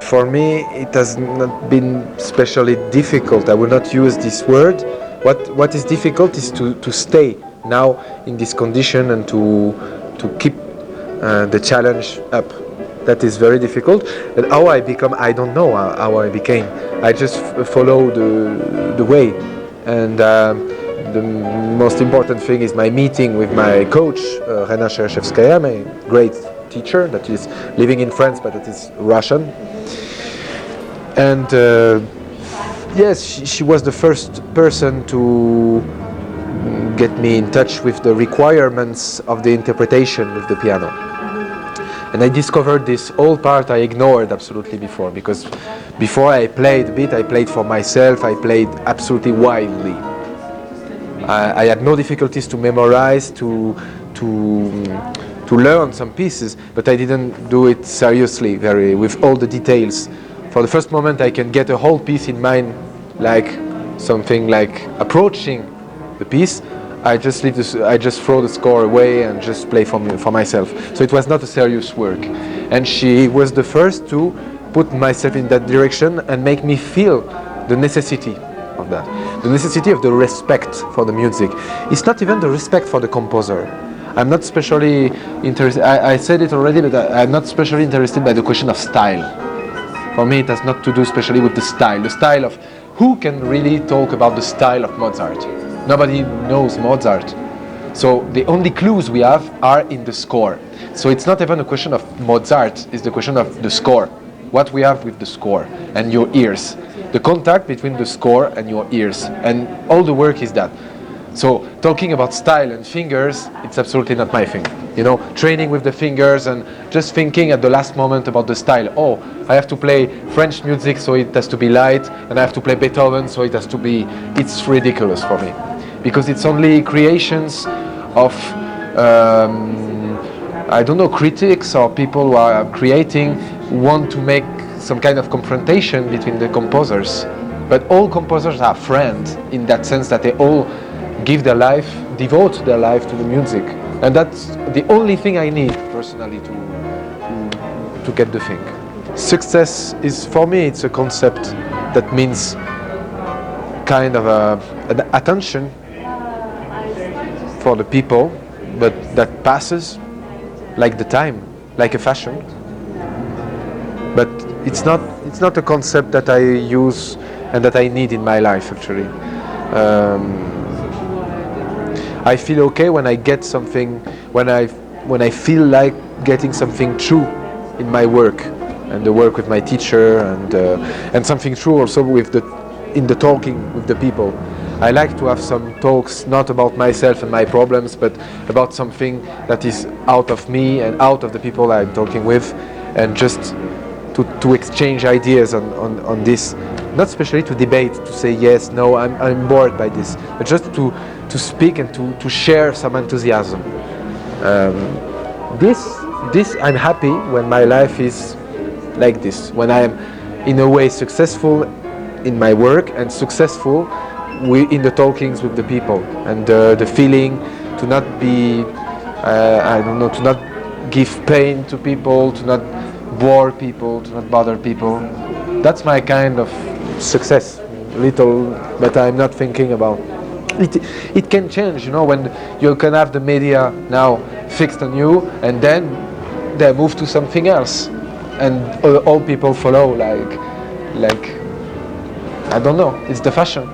For me, it has not been especially difficult. I will not use this word. What is difficult is to stay now in this condition and to keep the challenge up. That is very difficult. And how I become, I don't know how I became. I just follow the way. And the most important thing is my meeting with my coach, Rena Cherchevskaya, my great teacher that is living in France, but that is Russian. And yes, she was the first person to get me in touch with the requirements of the interpretation with the piano. And I discovered this whole part I ignored absolutely before, because before I played a bit, I played for myself, I played absolutely wildly. I had no difficulties to memorize, to learn some pieces, but I didn't do it seriously, with all the details. For the first moment, I can get a whole piece in mind, like something like approaching the piece. I just throw the score away and just play for myself. So it was not a serious work. And she was the first to put myself in that direction and make me feel the necessity of that. The necessity of the respect for the music. It's not even the respect for the composer. I'm not especially interested, I said it already, but I'm not especially interested by the question of style. For me, it has not to do especially with the style of who can really talk about the style of Mozart. Nobody knows Mozart. So the only clues we have are in the score. So it's not even a question of Mozart, it's the question of the score. What we have with the score and your ears. The contact between the score and your ears. And all the work is that. So talking about style and fingers, it's absolutely not my thing. You know, training with the fingers and just thinking at the last moment about the style. Oh, I have to play French music, so it has to be light, and I have to play Beethoven, so it has to be... It's ridiculous for me. Because it's only creations of, I don't know, critics or people who are creating want to make some kind of confrontation between the composers. But all composers are friends in that sense that they all give their life, devote their life to the music. And that's the only thing I need personally to get the thing. Success is, for me, it's a concept that means kind of an attention for the people, but that passes like the time, like a fashion. But it's not a concept that I use and that I need in my life, actually. I feel okay when I get something, when I feel like getting something true in my work, and the work with my teacher, and something true also in the talking with the people. I like to have some talks not about myself and my problems, but about something that is out of me and out of the people I'm talking with, and just to exchange ideas on this. Not especially to debate, to say yes, no, I'm bored by this, but just to speak and to share some enthusiasm. This I'm happy when my life is like this, when I am in a way successful in my work and successful in the talkings with the people, and the feeling to not be, I don't know, to not give pain to people, to not bore people, to not bother people. That's my kind of success, little, but I'm not thinking about it. It can change, you know, when you can have the media now fixed on you, and then they move to something else, and all people follow, like I don't know, it's the fashion.